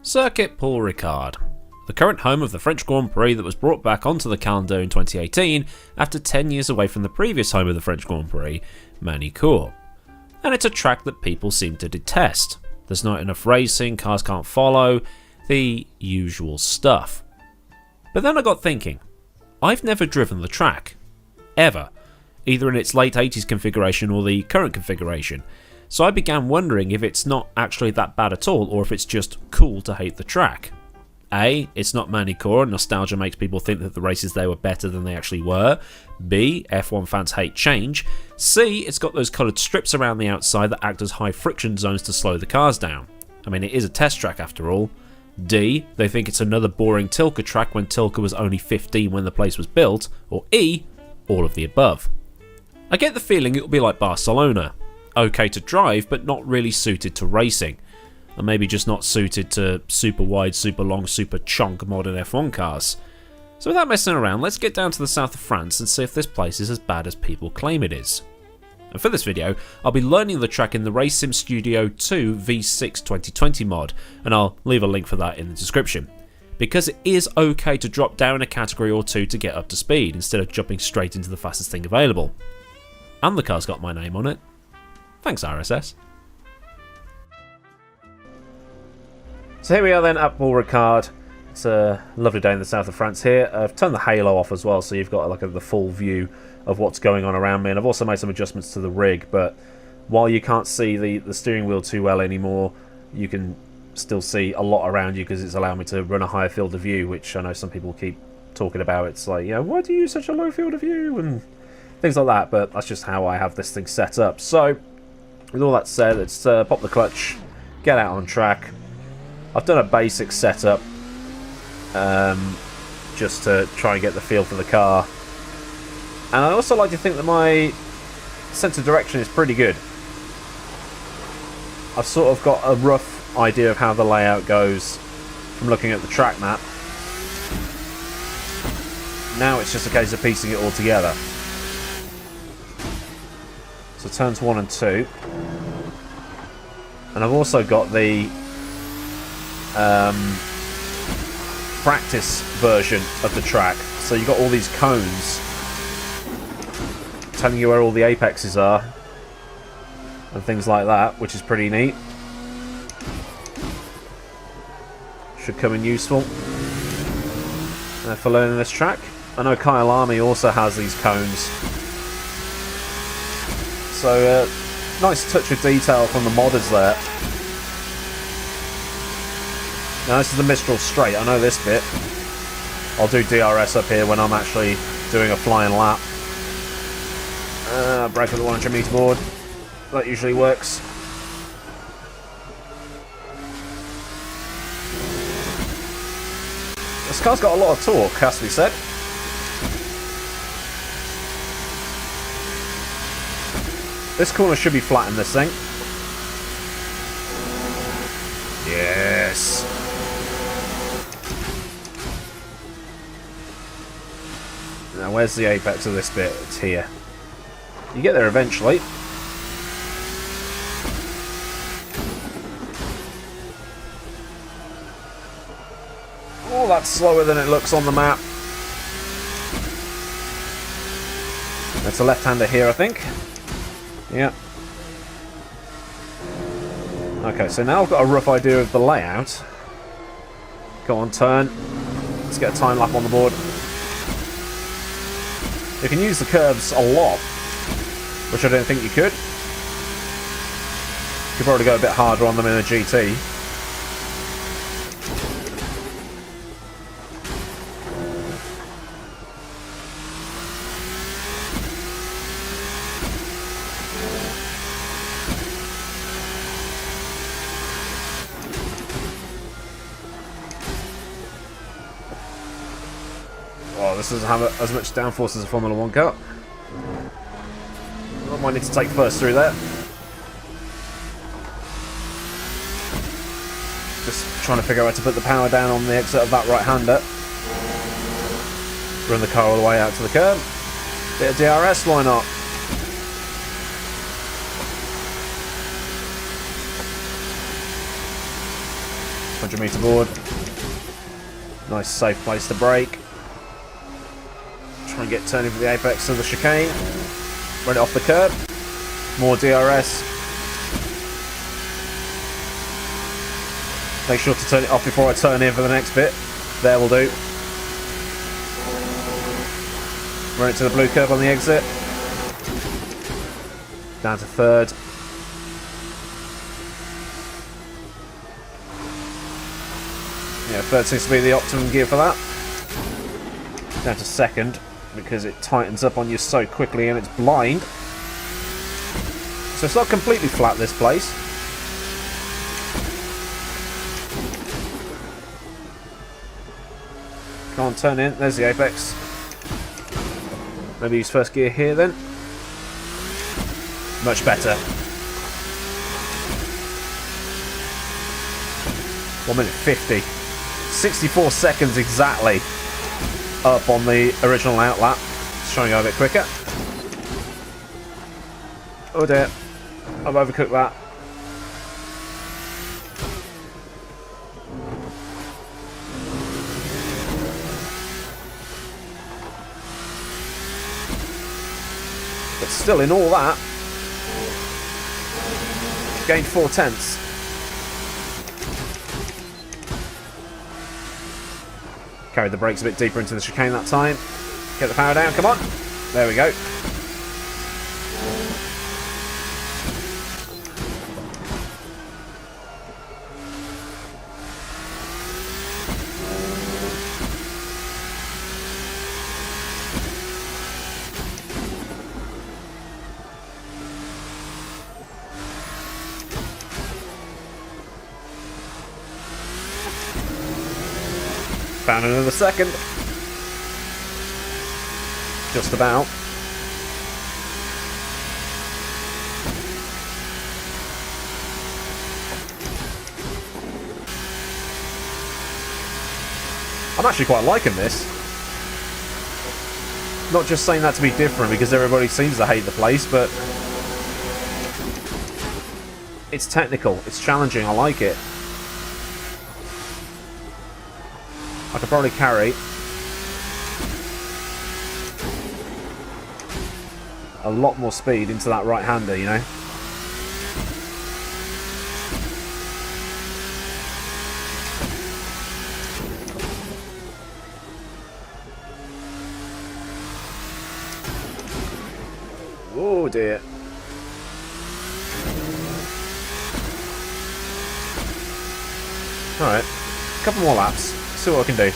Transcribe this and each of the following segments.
Circuit Paul Ricard, the current home of the French Grand Prix that was brought back onto the calendar in 2018 after 10 years away from the previous home of the French Grand Prix, Manicourt. And it's a track that people seem to detest. There's not enough racing, cars can't follow, the usual stuff. But then I got thinking, I've never driven the track. Ever. Either in its late 80s configuration or the current configuration. So I began wondering if it's not actually that bad at all, or if it's just cool to hate the track. A, it's not Manicourt, and nostalgia makes people think that the races there were better than they actually were. B, F1 fans hate change. C, it's got those coloured strips around the outside that act as high friction zones to slow the cars down. I mean, it is a test track after all. D, they think it's another boring Tilke track when Tilke was only 15 when the place was built. Or E, all of the above. I get the feeling it'll be like Barcelona. Okay to drive, but not really suited to racing. And maybe just not suited to super wide, super long, super chonk modern F1 cars. So without messing around, let's get down to the south of France and see if this place is as bad as people claim it is. And for this video, I'll be learning the track in the RaceSim Studio 2 V6 2020 mod, and I'll leave a link for that in the description. Because it is okay to drop down a category or two to get up to speed, instead of jumping straight into the fastest thing available. And the car's got my name on it. Thanks, RSS. So here we are then at Paul Ricard. It's a lovely day in the south of France here. I've turned the halo off as well, so you've got like the full view of what's going on around me. And I've also made some adjustments to the rig, but while you can't see the steering wheel too well anymore, you can still see a lot around you because it's allowed me to run a higher field of view, which I know some people keep talking about. It's like, why do you use such a low field of view? And things like that, but that's just how I have this thing set up. So, with all that said, let's pop the clutch, get out on track. I've done a basic setup just to try and get the feel for the car. And I also like to think that my sense of direction is pretty good. I've sort of got a rough idea of how the layout goes from looking at the track map. Now it's just a case of piecing it all together. So turns 1 and 2. And I've also got the practice version of the track. So you've got all these cones telling you where all the apexes are and things like that, which is pretty neat. Should come in useful for learning this track. I know Kyle Army also has these cones. So nice touch of detail from the modders there. Now this is the Mistral straight, I know this bit. I'll do DRS up here when I'm actually doing a flying lap. Brake with the 100 meter board. That usually works. This car's got a lot of torque, has to be said. This corner should be flat in this thing. Yes. Now where's the apex of this bit? It's here. You get there eventually. Oh, that's slower than it looks on the map. That's a left-hander here, I think. Yeah. Okay, so now I've got a rough idea of the layout. Go on, turn. Let's get a time lap on the board. You can use the curves a lot, which I don't think you could. You could probably go a bit harder on them in a GT. Oh, this doesn't have as much downforce as a Formula 1 car. I might need to take first through there. Just trying to figure out where to put the power down on the exit of that right-hander. Run the car all the way out to the curb. Bit of DRS, why not? 100-meter board. Nice safe place to brake. Try and get turning for the apex of the chicane. Run it off the curb. More DRS. Make sure to turn it off before I turn in for the next bit. There will do. Run it to the blue curb on the exit. Down to third. Yeah, third seems to be the optimum gear for that. Down to second, because it tightens up on you so quickly and it's blind. So it's not completely flat, this place. Can't turn in. There's the apex. Maybe use first gear here then. Much better. 1 minute 50. 64 seconds exactly up on the original outlap. Just trying to go a bit quicker. Oh dear. I've overcooked that. But still, in all that, gained 4/10. Carried the brakes a bit deeper into the chicane that time. Get the power down, come on. There we go. Found another second. Just about. I'm actually quite liking this. Not just saying that to be different because everybody seems to hate the place, but it's technical, it's challenging, I like it. I could probably carry a lot more speed into that right-hander, you know. Oh dear. Alright, a couple more laps. See what I can do.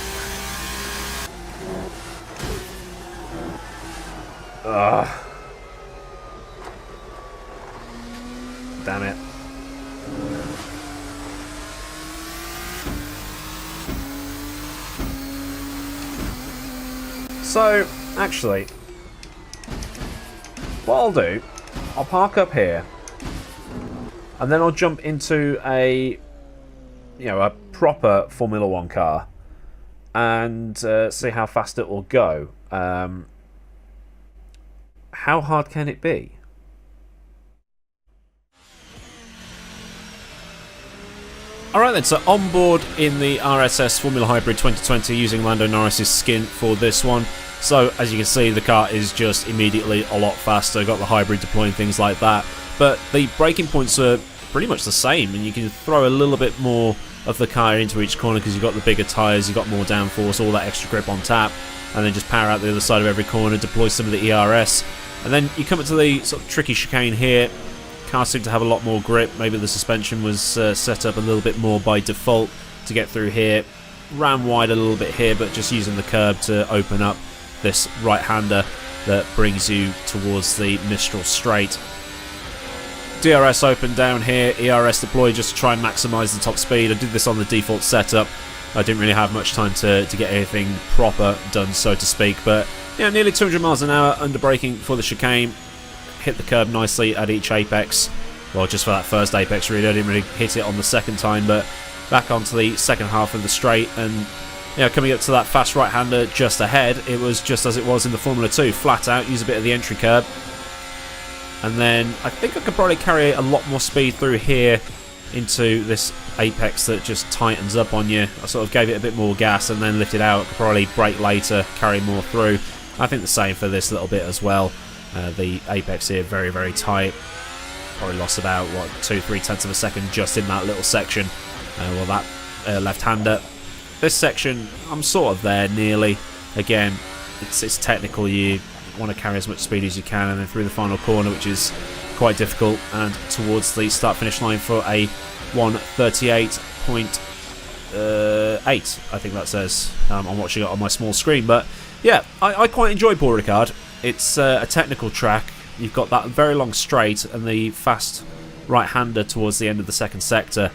Ugh. Damn it. So, actually, what I'll do, I'll park up here, and then I'll jump into a, you know, a proper Formula 1 car, and see how fast it will go. How hard can it be? Alright then, so on board in the RSS Formula Hybrid 2020 using Lando Norris's skin for this one. So as you can see, the car is just immediately a lot faster, got the hybrid deploying things like that, but the braking points are pretty much the same, and you can throw a little bit more of the car into each corner because you've got the bigger tyres, you've got more downforce, all that extra grip on tap, and then just power out the other side of every corner, deploy some of the ERS, and then you come up to the sort of tricky chicane here. Cars seem to have a lot more grip. Maybe the suspension was set up a little bit more by default to get through here. Ran wide a little bit here, but just using the curb to open up this right-hander that brings you towards the Mistral straight. DRS open down here, ERS deploy just to try and maximise the top speed. I did this on the default setup. I didn't really have much time to get anything proper done, so to speak, but yeah, nearly 200 miles an hour under braking for the chicane. Hit the curb nicely at each apex. Well, just for that first apex really, I didn't really hit it on the second time, but back onto the second half of the straight, and you know, coming up to that fast right-hander just ahead, it was just as it was in the Formula 2, flat out, use a bit of the entry curb. And then I think I could probably carry a lot more speed through here into this apex that just tightens up on you. I sort of gave it a bit more gas and then lifted out, could probably brake later, carry more through. I think the same for this little bit as well. The apex here very, very tight. Probably lost about, what, 2-3 tenths of a second just in that little section. Well, that left-hander. This section, I'm sort of there, nearly. Again, it's technical. You want to carry as much speed as you can, and then through the final corner, which is quite difficult, and towards the start-finish line for a 1:38.8, I think that says. I'm watching it on my small screen, but yeah, I quite enjoy Paul Ricard. It's a technical track. You've got that very long straight and the fast right-hander towards the end of the second sector.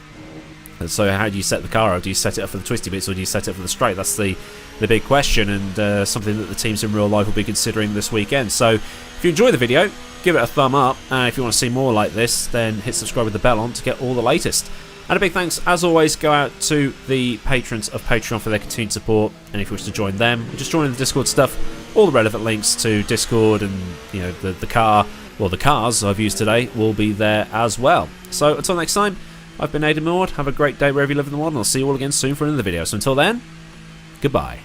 And so how do you set the car up? Do you set it up for the twisty bits or do you set it up for the straight? That's the big question, and something that the teams in real life will be considering this weekend. So if you enjoy the video, give it a thumb up, and if you want to see more like this, then hit subscribe with the bell on to get all the latest. And a big thanks, as always, go out to the patrons of Patreon for their continued support, and if you wish to join them, just join in the Discord stuff. All the relevant links to Discord and the cars I've used today will be there as well. So until next time, I've been AdmiralLaWind. Have a great day wherever you live in the world, and I'll see you all again soon for another video. So until then, goodbye.